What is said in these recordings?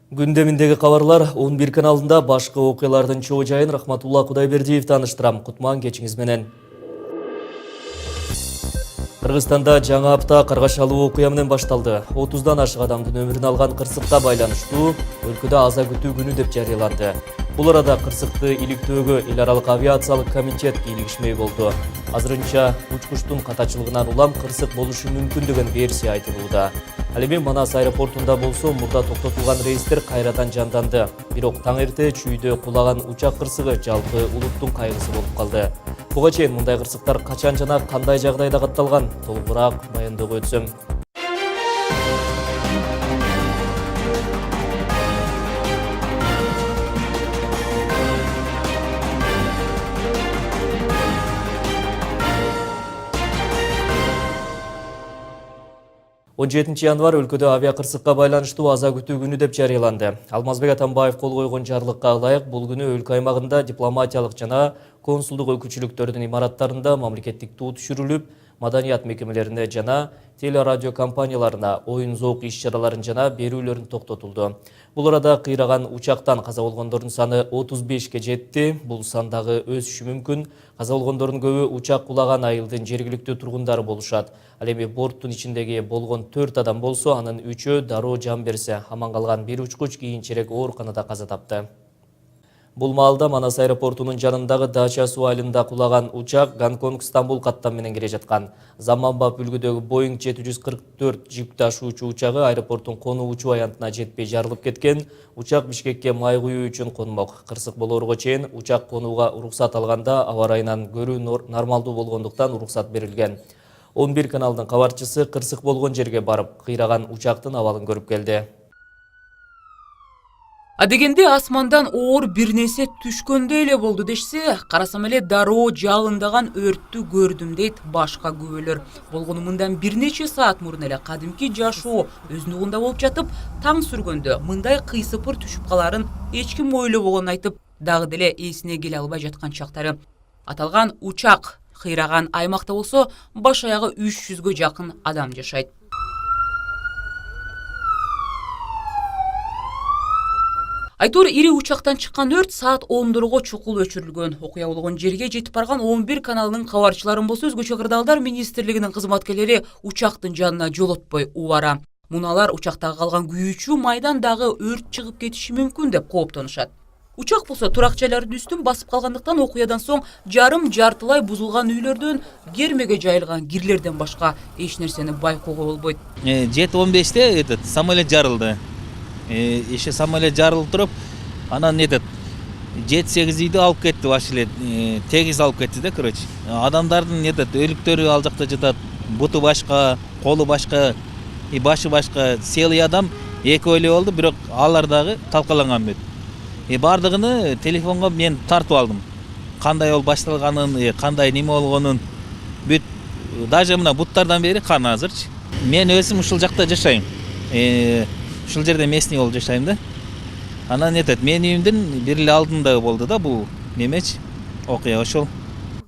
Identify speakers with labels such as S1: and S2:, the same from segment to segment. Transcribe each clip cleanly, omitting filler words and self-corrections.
S1: Gündemindегі кабарлар 11 каналында башкы окуялардын чоо жайын Рахматулла Кудайбердиев таныштырам. Кутман кечиңиз менен. Кыргызстанда жаңа апта каргашалуу окуя менен башталды. 30дан ашык адамдын өмүрүн алган кырсыкка байланыштуу өлкөдө аза күтүү күнү деп жарыяланды. Бул арада кырсыкты иликтөөгө эл аралык авиациялык комитет кийлигишмей болду. Азырынча учкучтун катачылыгынан улам кырсык болушу мүмкүн деген версия айтылууда. Ал эми Манас аэропортунда болсо мурда токтотулган рейстер кайрадан жанданды. Бирок таң эрте чүйдө кулаган учак кырсыгы жалпы улуттун кайгысы болуп калды. Буга чейин мындай кырсыктар качан жана кандай жагдайда катталган? Толугураак баяндоого өтсөм. Он 17 январ өлкөдө авиакырсыкка байланыштуу аза күтүү күнү деп жарыяланды. Алмазбек Атамбаев кол койгон жарлыкка ылайык бул күнү өлкө аймагында дипломатиялык жана консулдук өкүлчүлүктөрдүн имараттарында мамлекеттик туу түшүрүлүп, маданият мекемелерине жана телерадио компанияларына оюн зоок иш-чараларын жана берүүлөрүн токтотулду. Бул арада кыйраган учактан каза болгондордун саны 35ке жетти. Бул сандагы өсүшү мүмкүн. Каза болгондордун көбү учак кулаган айылдын жергиликтүү тургундары болушат. Ал эми борттун ичиндеги болгон 4 адам болсо, анын 3-өө дароо жан берсе, аман калган бир учкуч кийинчерээк ооруканада каза тапты. Бул маалда Манас аэропортунун жанындагы Дача суу айылында кулаган учак Гонконг Стамбул каттам менен келе жаткан. Заманбап үлгүдөгү Boeing 744 жүк ташуучу учагы аэропорттун конуу учуу аянтына жетпей жарылып кеткен. Учак Бишкекке май куюу үчүн конмок. Кырсык болоорго чейин учак конууга уруксат алганда аба ырайынан көрүү нормалдуу болгондуктан уруксат берилген. 11 каналдын кабарчысы кырсык болгон жерге барып, кыйраган учактын абалын көрүп келди.
S2: Адегенде асмандан оор бир нерсе түшкөндөй эле болду дешсе, карасам эле дароо жалындаган өрттү көрдүм дейт башка күбөлөр. Болгону мындан бир нече саат мурун эле кадимки жашоо өз нугунда болуп жатып, таң сүргөндө мындай кыйсыпыр түшүп каларын эч ким ойлобогонун айтып, дагы деле эсине келе албай жаткан чактары. Аталган учак кыйраган аймакта болсо, баш аягы 300гө жакын адам жашайт. Айтор ири учактан чыккан өрт саат 10дорго чукул өчүрүлгөн. Окуя болгон жерге жетип барган 11 каналынын кабарчыларын болсо, өзгөчө кырдаалдар министрлигинин кызматкерлери учактын жанына жолотпой убара. Муналар учактагы калган күйүүчү майдан дагы өрт чыгып кетиши мүмкүн деп кооптонушат. Учак болсо турак жайлардын үстүн басып калгандыктан окуядан соң жарым жартылай бузулган үйлөрдөн кермеге жайылган кирлерден башка эч нерсени байкоого болбойт.
S3: 7:15 этот самолет жарылды. Еще самолет жарылып туруп, анан этот 7-8 үйдү алып кетти, баш эле тегиз алып кетти да, короче. Адамдардын этот өлүктөрү ал жакта жатат. Буту башка, колу башка, и башы башка. Селый адам экөө эле болду, бирок алар дагы талкаланган бет. Бардыгыны телефонго мен тартып алдым. Кандай ол башталганын, кандай неме болгонун, бүт даже мына буттардан бери кан азырчы. Мен өзүм ушул жакта жашайм. Ушул жерде местный болуп жашайм да. Анан менин үйүмдүн бир эле алдында болду да бул немечи окуя ошол.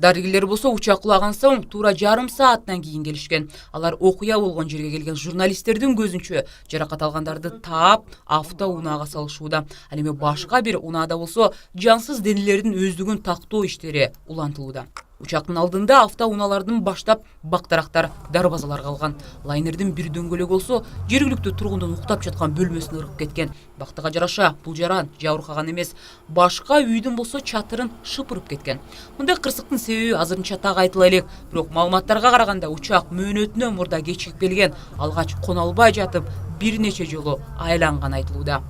S2: Дарыгерлер болсо учак кулаган соң туура жарым сааттан кийин келишкен. Алар окуя болгон жерге келген журналисттердин көзүнчө жаракат алгандарды таап автоунаага салышууда. Ал эми башка бир унаада болсо жансыз денелердин өздүгүн тактоо иштери улантылууда. Учактын алдында автоунаалардын баштап бактарактар дарбазалар калган. Лайнердин бир дөңгөлөгү болсо жергиликтүү тургундун уктап жаткан бөлмөсүнө ырып кеткен. Бактыга жараша бул жаран жабыркаган эмес, башка үйдүн болсо чатырын шыпырып кеткен. Мындай кырсыктын себеби азырынча так айтыла элек, бирок маалыматтарга караганда учак мөөнөтүнөн мурда кечигип келген, алгач коно албай жатып бир нече жолу айланган айтылууда.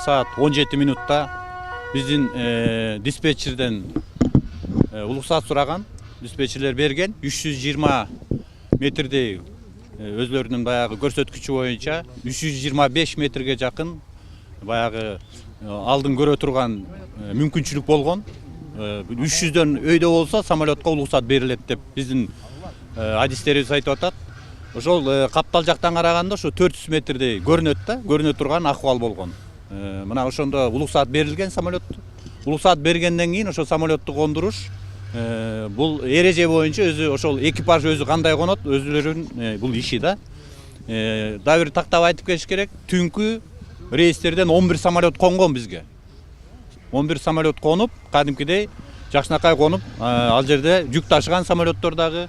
S4: Саат 17 минутта биздин диспетчерден улуксат сураган, диспетчерлер берген 320 метрдей өзлөрүнүн баягы көрсөткүчү боюнча 325 метрге жакын баягы алдын көрө турган мүмкүнчүлүк болгон. 300дөн өйдө болсо самолетко улуксат берилет деп биздин адистерибиз айтып атат. Ошол каптал жактан караганда ошо 400 метрдей көрүнөт да, көрүнө турган акыбал болгон. Мына ошондо улуксат берилген самолет. Улуксат бергенден кийин ошо самолетту кондуруш бул эреже боюнча өзү ошол экипаж өзү кандай конот, өзүлөрүнүн бул иши да. Дагы бир тактап айтып кетиш керек. Түнкү рейстерден 11 самолет конгон бизге. 11 самолет конуп, кадимкидей жакшынакай конуп, ал жерде жүк ташыган самолеттор дагы,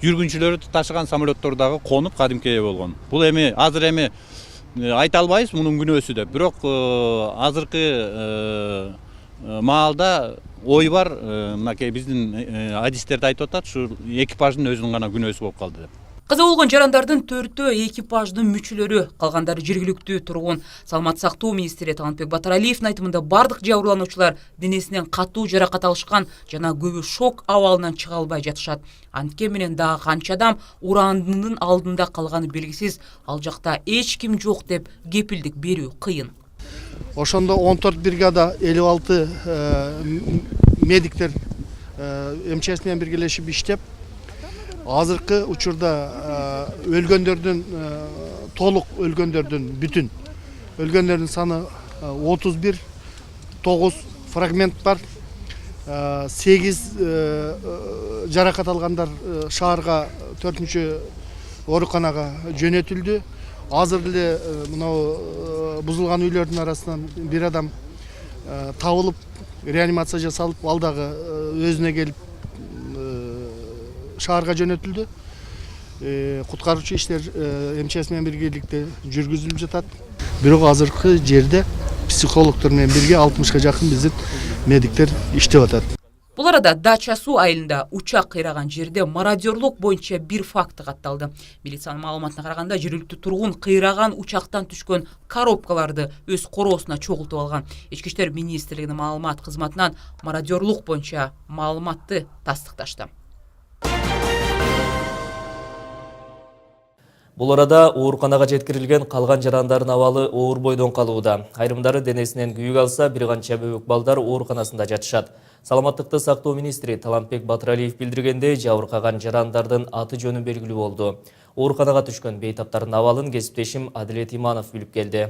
S4: жүргүнчүлөрдү ташыган самолеттор дагы конуп кадимкидей болгон. Бул эми азыр эми айта албайбыз мунун күнөөсү деп. Бирок азыркы маалда ой бар, мынакей биздин адистерде айтып атат, ушу экипаждын өзүнүн гана күнөөсү болуп калды деп.
S2: Каза болгон жарандардын 4-өө экипаждын мүчөлөрү, калгандары жергиликтүү тургун. Саламат сактоо министри Талантбек Батыралиевдин айтымында бардык жабырлануучулар денесинен катуу жаракат алышкан жана көбү шок абалынан чыга албай жатышат. Антке менен дагы канча адам урандынын алдында калганы белгисиз. Ал жакта эч ким жок деп кепилдик берүү кыйын.
S5: Ошондо 14 бригада 56 медиктер МЧС менен биргелешип иштеп, азыркы учурда өлгөндөрдүн толук өлгөндөрдүн бүтүн өлгөндөрдүн саны 31, 9 фрагмент бар. 8 жаракат алгандар шаарга 4-чү ооруканага жөнөтүлдү. Азыр эле мынау бузулган үйлөрдүн арасынан бир адам табылып, реанимация жасалып, ал дагы өзүнө келип шаарга жөнөтүлдү. Куткаруучу иштер МЧС менен биргеликте жүргүзүлүп жатат. Бирок азыркы жерде психологдор менен бирге 60га жакын биздин медиктер иштеп атат.
S2: Бул арада Дача суу айылында учак кыйраган жерде мародёрлук боюнча бир факты катталды. Милициянын маалыматына караганда, жергиликтүү тургун кыйраган учактан түшкөн коробкаларды өз короосуна чогултуп алган. Ички иштер министрлигинин маалымат кызматынан мародёрлук боюнча маалыматты тастыкташты.
S1: Бул арада ооруканага жеткирилген калган жарандардын абалы оор бойдон калууда. Айрымдары денесинен күйүк алса, бир канча бөбөк балдар ооруканасында жатышат. Саламаттыкты сактоо министри Талантбек Батыралиев билдиргендей, жабыркаган жарандардын аты жөнү белгилүү болду. Ооруканага түшкөн бейтаптардын абалын кесиптешим Адилет Иманов билип келди.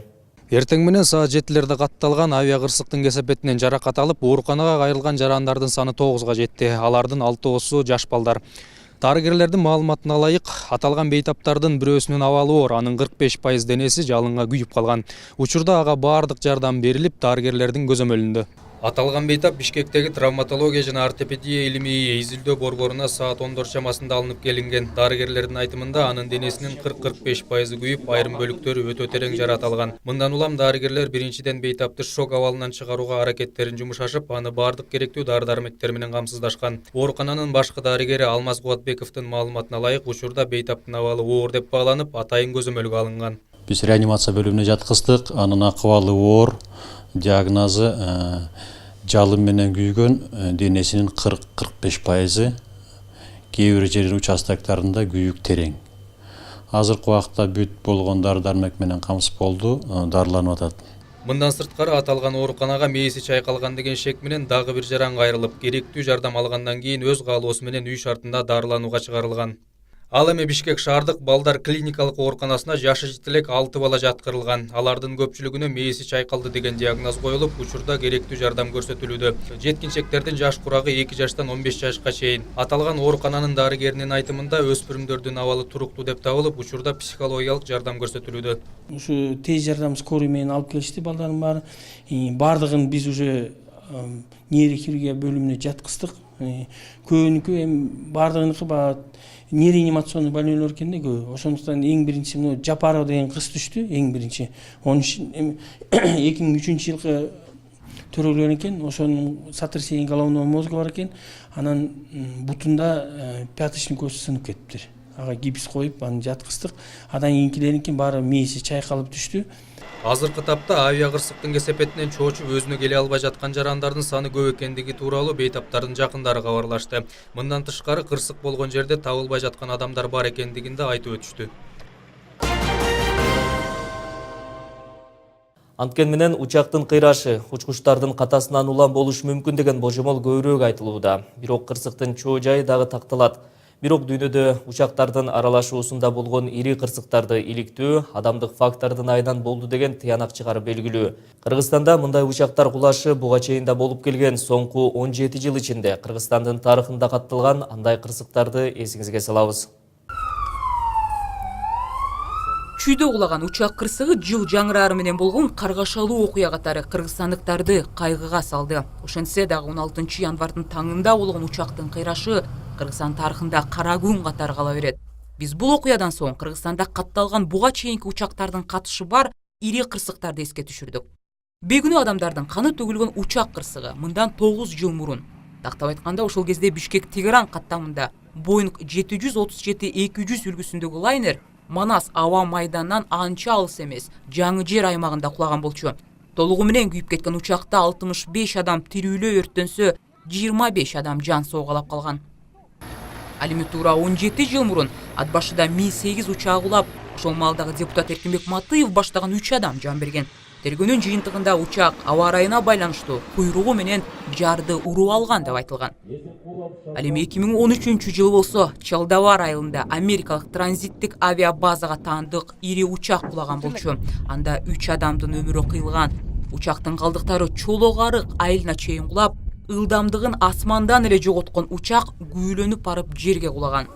S6: Эртең менен саат 7-лерде катталган авиа кырсыктын кесепетинен жаракат алып, ооруканага кайрылган жарандардын саны 9га жетти. Алардын 6-оосу жаш балдар. Дарыгерлердин маалыматына ылайык, аталган бейтаптардын бирөөсүнүн абалы оор, анын 45% денеси жалынга күйүп калган. Учурда ага баардык жардам берилип, дарыгерлердин көзөмөлүндө. Аталган бейтап Бишкектеги травматология жана ортопедия илимий изилдөө борборуна саат 14 чамасында алынып келинген. Дарыгерлердин айтымында анын денесинин 40-45% күйүп, айрым бөлүктөрү өтө терең жарат алган. Мындан улам дарыгерлер биринчиден бейтапты шок абалынан чыгарууга аракеттерин жумушашып, аны бардык керектүү дары-дармектер менен камсыздашкан. Оорукананын башкы дарыгери Алмаз Кубатбековдун маалыматына ылайык, учурда бейтаптын абалы оор деп бааланып, атайын көзөмөлгө алынган.
S7: Биз реанимация бөлүмүнө жаткыздык, анын акыбалы оор, диагнозу жалын менен күйгөн, денесинин 40-45%, кээ бир жер участоктарында күйүк терең. Азыркы убакта бүт болгон дары-дармек менен камсыз болду, дарыланып атат.
S6: Мындан сырткары аталган ооруканага мээси чайкалган деген шек менен дагы бир жаран кайрылып, керектүү жардам алгандан кийин өз каалоосу менен үй шартында дарыланууга чыгарылган. Ал эми Бишкек шаардык балдар клиникалык ооруканасына жашы жетелек 6 бала жаткырылган. Алардын көпчүлүгүнө мээси чайкалды деген диагноз коюлуп, учурда керектүү жардам көрсөтүлүүдө. Жеткинчектердин жаш курагы 2 жаштан 15 жашка чейин. Аталган оорукананын дарыгеринин айтымында өспүрүмдөрдүн абалы туруктуу деп табылып, учурда психологиялык жардам көрсөтүлүүдө.
S8: Ушу тез жардам скорый менен алып келишти балдардын баары. Бардыгын биз уже нейрохирургия бөлүмүнө жаткыздык. Көбүнүкү эми бардыгыныкы нереанимационный больнойлор экен да көбү. Ошондуктан эң биринчи Жапарова деген кыз түштү, эң биринчи. Onun için 2003 жылкы төрөлгөн экен. Ошонун сотрясение головного мозга бар экен. Анан бутунда пяточный көзү сынып кетиптир. Ага гипс коюп, аны жаткыздык. Адан кийинкилеринин баары мээси чайкалып түштү.
S6: Азыркы тапта авиа кырсыктын кесепетинен чоочуп өзүнө келе албай жаткан жарандардын саны көп экендиги тууралуу бейтаптардын жакындары кабарлашты. Мындан тышкары кырсык болгон жерде табылбай жаткан адамдар бар экендигин да айтып өтүштү.
S1: Анткен менен учактын кыйрашы учкучтардын катасынан улам болушу мүмкүн деген божомол көбүрөөк айтылууда. Бирок кырсыктын чоо жайы дагы такталат. Бирок дүйнөдө учактардын аралашуусунда болгон ири кырсыктарды иликтөө адамдык фактордун айынан болду деген тыянакчылары белгилүү. Кыргызстанда мындай учактар кулашы буга чейин да болуп келген. Соңку 17 жыл ичинде Кыргызстандын тарыхында катталган андай кырсыктарды эсиңизге салабыз.
S2: Чүйдө кулаган учак кырсыгы жыл жаңырары менен болгон каргашалуу окуя катары кыргызстандыктарды кайгыга салды. Ошентсе дагы 16 январдын таңында болгон учактын кыйрашы Кыргызстан тарыхында кара күн катары кала берет. Биз бул окуядан соң Кыргызстанда катталган буга чейинки учактардын катышы бар ири кырсыктарды эске түшүрдүк. Бейгүнөө адамдардын каны төгүлгөн учак кырсыгы мындан 9 жыл мурун. Тактап айтканда ошол кезде Бишкек-Тегеран каттамында Boeing 737-200 үлгүсүндөгү лайнер Манас аба майданынан анча алыс эмес, жаңы жер аймагында кулаган болчу. Толугу менен күйүп кеткен учакта 65 адам тирүүлөө өрттөнсө, 25 адам жан соогалап калган. Ал эми туура 17 жыл мурун ат башыда Ми-8 учагы кулап, ошол маалдагы депутат Эркинбек Матыев баштаган 3 адам жан берген. Тергөөнүн жыйынтыгында учак аба ырайына байланыштуу куйругу менен жарды уруп алган деп айтылган. Ал эми 2013 жылы болсо Чалдабар айылында америкалык транзиттик авиабазага таандык ири учак кулаган болчу. Анда 3 адамдын өмүрү кыйылган. Учактын калдыктары чолок арык айылына чейин кулап, ылдамдыгын асмандан эле жоготкон учак күйүлөнүп барып жерге кулаган.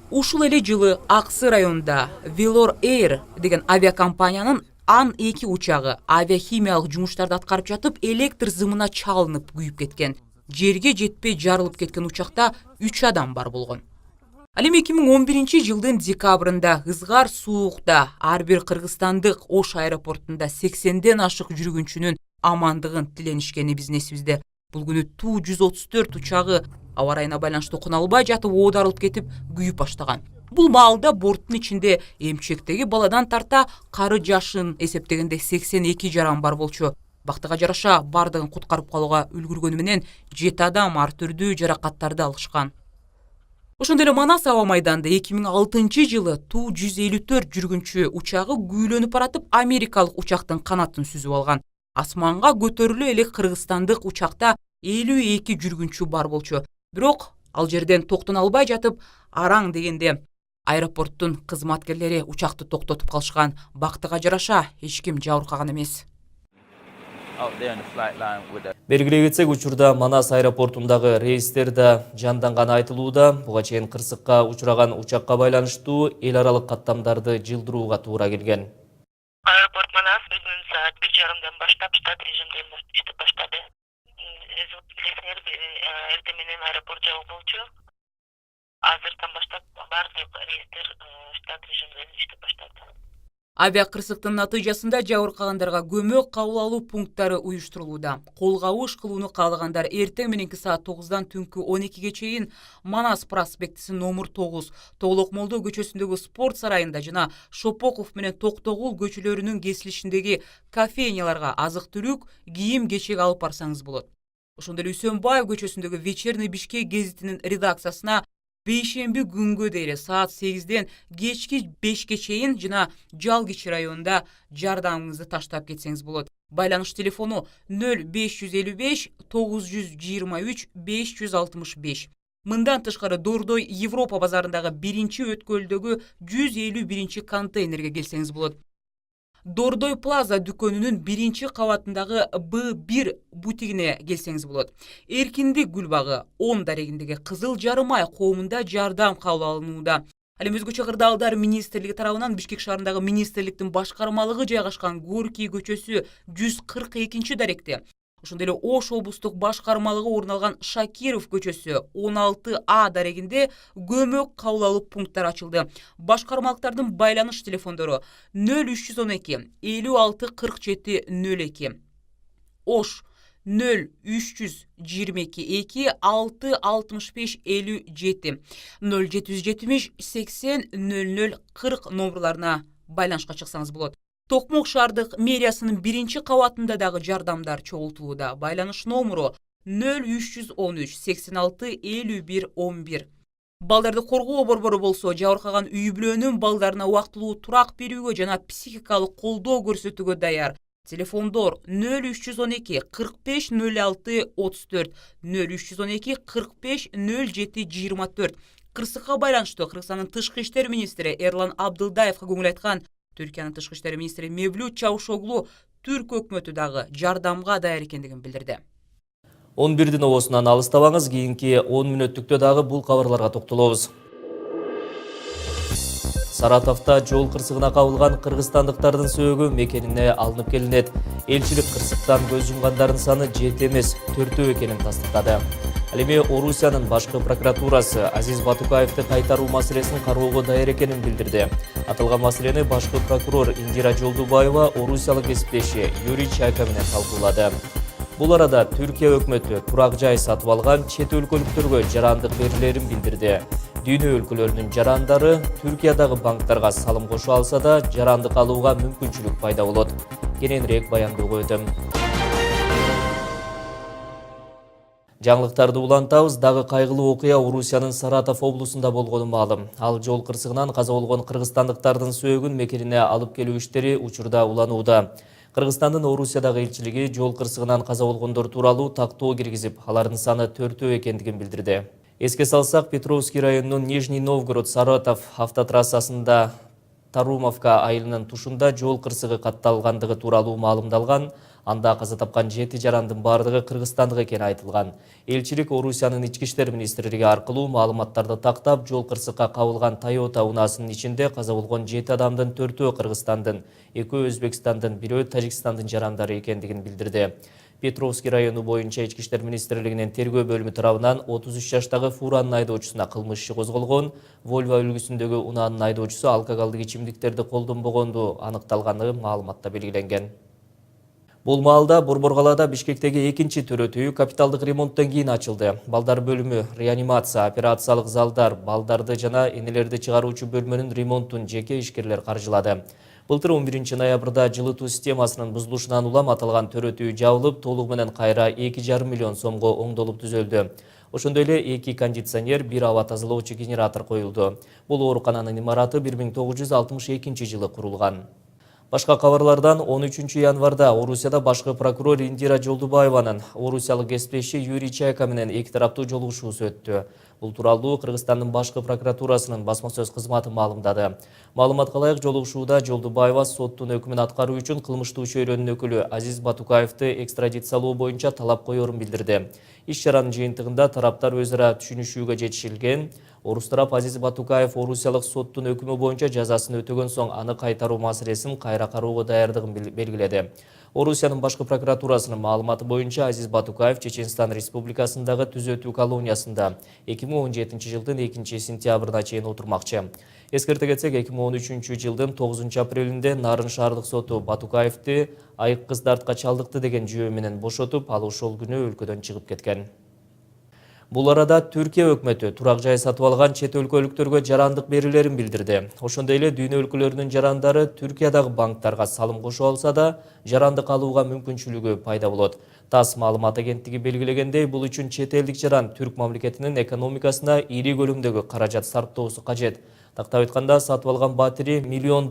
S2: Ушул эле жылы Аксы районунда Velor Air деген авиакомпаниянын Ан-2 учагы авиахимиялык жумуштарды аткарып жатып, электр зымына чалынып күйүп кеткен. Жерге жетпей жарылып кеткен учакта 3 адам бар болгон. Ал эми 2011 жылдын декабрында ызгар суукта ар бир кыргызстандык Ош аэропортунда 80ден ашык жүргүнчүнүн амандыгын тиленишкени биздин эсибизде. Бул күнү Ту-134 учагы аба ырайына байланыштуу кона албай жатып оодарылып кетип күйүп баштаган. Бул маалда борттун ичинде эмчектеги баладан тарта кары жашын эсептегенде 82 жаран бар болчу. Бактыга жараша бардыгын куткарып калууга үлгүргөнү менен 7 адам ар түрдүү жаракаттарды алышкан. Ошондой эле Манас аба майданында 2006 жылы Ту-154 жүргүнчү учагы күйүлөнүп баратып америкалык учактын канатын сүзүп алган. Асманга көтөрүлө элек кыргызстандык учакта 52 жүргүнчү бар болчу. Бирок ал жерден токтоно албай жатып, араң дегенде аэропорттун кызматкерлери учакты токтотуп калышкан. Бактыга жараша эч ким жабыркаган эмес.
S1: Белгилей кетсек, учурда Манас аэропортундагы рейстерде жанданганы айтылууда. Буга чейин кырсыкка учураган учакка байланыштуу эл аралык каттамдарды жылдырууга туура келген.
S9: Аэропорт Манас бүгүн саат 1:30 баштап штат режимде иштеп баштады. Билесиңер, эртең менен аэропорт жабык болчу. Азыртан баштап бардык рейстер штат режимде иштеп баштады.
S2: Авиа кырсыктын натыйжасында жабыркагандарга көмөк кабыл алуу пункттары уюштурулууда. Кол кабыш кылууну каалагандар эртең мененки саат 9-дан түнкү 12-ге чейин Манас проспектисинин номер 9 Тоолокмолдо көчөсүндөгү спорт сарайында жана Шопоков менен Токтогул көчөлөрүнүн кесилишиндеги кофейняларга азык-түлүк, кийим-кечек алып барсаңыз болот. Ошондой эле Үсөнбаев көчөсүндөгү Вечерний Бишкек гезитинин редакциясына бейшемби күнгө дейре саат 8-ден кечки 5-ге чейин жана Жалгич районунда жардамыңызды таштап кетсеңиз болот. Байланыш телефону 0555 923 565. Мындан тышкары Дордой Европа базарындагы 1-өткөлдөгү 151-контейнерге келсеңиз болот. Дордой Плаза дүкөнүнүн 1-кабатындагы Б1 бутигине келсеңиз болот. Эркиндик гүлбагы 10 дарегиндеги Кызыл Жарым ай коомунда жардам кабыл алынууда. Ал эми өзгөчө кырдаалдар министрлиги тарабынан Бишкек шаарындагы министрликтин башкармалыгы жайгашкан Горький көчөсү 142 даректе. Ошондой эле Ош облустук башкармалыгы орун алган Шакиров көчөсү 16А дарегинде көмөк кабыл алуу пункттары ачылды. Башкармалыктардын байланыш телефондору 0312 56 47 02. Ош 0322 6 65 57 0770 80 00 40 номерларына байланышка чыксаңыз болот. Токмок шаардык мэриясынын 1-кабатында дагы жардамдар чогултулууда. Байланыш номеру 0313 86 51 11. Балдарды коргоо борбору болсо жабыркаган үй бүлөнүн балдарына убактылуу турак берүүгө жана психикалык колдоо көрсөтүүгө даяр. Телефондор 0312 45 06 34 0312 45 07 24. Кырсыкка байланыштуу Кыргызстандын тышкы иштер министри Эрлан Абдылдаевга көңүл айткан Түркиянын тышкы иштер министри Мевлют Чавушоглу Түрк өкмөтү дагы жардамга даяр экендигин билдирди.
S1: 11-дин обосунан алыстабаңыз, кийинки 10 мүнөттүктө дагы бул кабарларга токтолобуз. Саратовда жол кырсыгына кабылган кыргызстандыктардын сөөгү мекенине алынып келинет. Элчилик кырсыктан көз жумгандардын саны 7 эмес 4 экенин тастыктады. Ал эми Орусиянын башкы прокуратурасы Азиз Батукаевди кайтаруу маселесин кароого даяр экенин билдирди. Аталган маселени башкы прокурор Индира Жолдубаева орусиялык кесиптеши Юрий Чайка менен талкуулады. Бул арада Түркия өкмөтү турак жай сатып алган чет өлкөлүктөргө жарандык берилерин билдирди. Дүйнө өлкөлөрүнүн жарандары Түркиядагы банктарга салым кошо алса да, жарандык алууга мүмкүнчүлүк пайда болот. Кененирээк баяндоого өтөм. Жаңылыктарды улантабыз, дагы кайгылуу окуя Орусиянын Саратов облусунда болгону маалым. Ал жол кырсыгынан каза болгон кыргызстандыктардын сөөгүн мекенине алып келүү иштери учурда уланууда. Кыргызстандын Орусиядагы элчилиги жол кырсыгынан каза болгондор тууралуу тактоо киргизип, алардын саны 4 экендигин билдирди. Эске салсак, Петровский районунун Нижний Новгород Саратов автотрассасында Тарумовка айылынын тушунда жол кырсыгы катталгандыгы тууралуу маалымдалган. Анда каза тапкан 7 жарандын бардыгы кыргызстандык экени айтылган. Элчилик Орусиянын ички иштер министрлиги аркылуу маалыматтарды тактап, жол кырсыкка кабылган Toyota унаасынын ичинде каза болгон 7 адамдын 4-өө Кыргызстандын, 2-өө Өзбекстандын, 1-өө Тажикстандын жарандары экендигин билдирди. Петровский району боюнча ички иштер министрлигинин тергөө бөлүмү тарабынан 33 жаштагы фуранын айдоочусуна кылмыш иши козголгон. Volvo үлгүсүндөгү унаанын айдоочусу алкоголдук ичимдиктерди колдонбогонду аныкталганы маалыматта белгиленген. Бул маалда Борборгалада Бишкектеги экинчи төрөт үйү капиталдык ремонттон кийин ачылды. Балдар бөлүмү, реанимация, операциялык залдар, балдарды жана энелерди чыгаруучу бөлмөнүн ремонтун жеке ишкерлер каржылады. Былтыр 11 ноябрда жылытуу системасынын бузулушунан улам аталган төрөт үй жабылып, толугу менен кайра 2,5 миллион сомго оңдолуп түзөлдү. Ошондой эле 2 кондиционер, 1 аба тазалоочу генератор коюлду. Бул оорукананын имараты 1962 жылы курулган. Башка кабарлардан 13 январда Орусияда башкы прокурор Индира Жолдубаеванын орусиялык кесиптеши Юрий Чайка менен эки тараптуу жолугушуусу өттү. Бул тууралуу Кыргызстандын башкы прокуратурасынын басма сөз кызматы маалымдады. Маалыматка ылайык жолугушууда Жолдубаева соттун өкүмүн аткаруу үчүн кылмыштуу чөйрөнүн өкүлү Азиз Батукаевди экстрадициялоо боюнча талап коерун билдирди. Иш-чаранын жыйынтыгында тараптар өз ара түшүнүшүүгө жетишилген. Орус тарап Азиз Батукаев орусиялык соттун өкүмү боюнча жазасын өтөгөн соң аны кайтаруу маселесин кайра кароого даярдыгын белгиледи. Орусиянын башкы прокуратурасынын маалыматы боюнча Азиз Батукаев Чеченстан Республикасындагы түзөтүү колониясында 2017 жылдын 2 сентябрына чейин отурмакчы. Эскерте кетсек, 2013 жылдын 9 апрелинде Нарын шаардык соту Батукаевди айык кыздартка чалдыкты деген жүйө менен бошотуп, ал ошол күнү өлкөдөн чыгып кеткен. Бул арада Түркия өкмөтү турак жай сатып алган чет өлкөлүктөргө жарандык берилерин билдирди. Ошондой эле дүйнө өлкөлөрүнүн жарандары Түркиядагы банктарга салым кошо алса да, жарандык алууга мүмкүнчүлүгү пайда болот. ТАСС маалымат агенттиги белгилегендей, бул үчүн чет элдик жаран Түрк мамлекетинин экономикасына ири көлөмдөгү каражат сарптоосу кажет. Тактап айтканда, сатып алган батири $1 миллион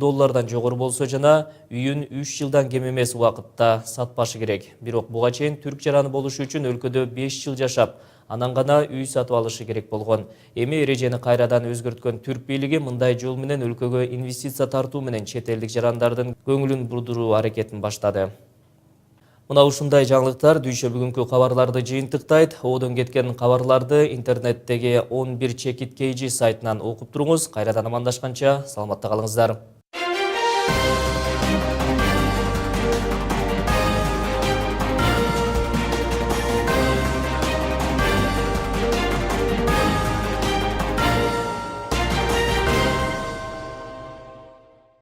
S1: жогору болсо жана үйүн 3 жылдан кем эмес убакытта сатпашы керек. Бирок буга чейин түрк жараны болушу үчүн өлкөдө 5 жыл жашап, анан гана үй сатып алышы керек болгон. Эми эрежени кайрадан өзгөрткөн түрк бийлиги мындай жол менен өлкөгө инвестиция тартуу менен чет элдик жарандардын көңүлүн бурдуруу аракетин баштады. Мына ушундай жаңылыктар дүйшө бүгүнкү кабарларды жыйынтыктайт. Оодон кеткен кабарларды интернеттеги 11 Чекит KG сайтынан окуп туруңуз. Кайрадан амандашканча саламатта калыңыздар.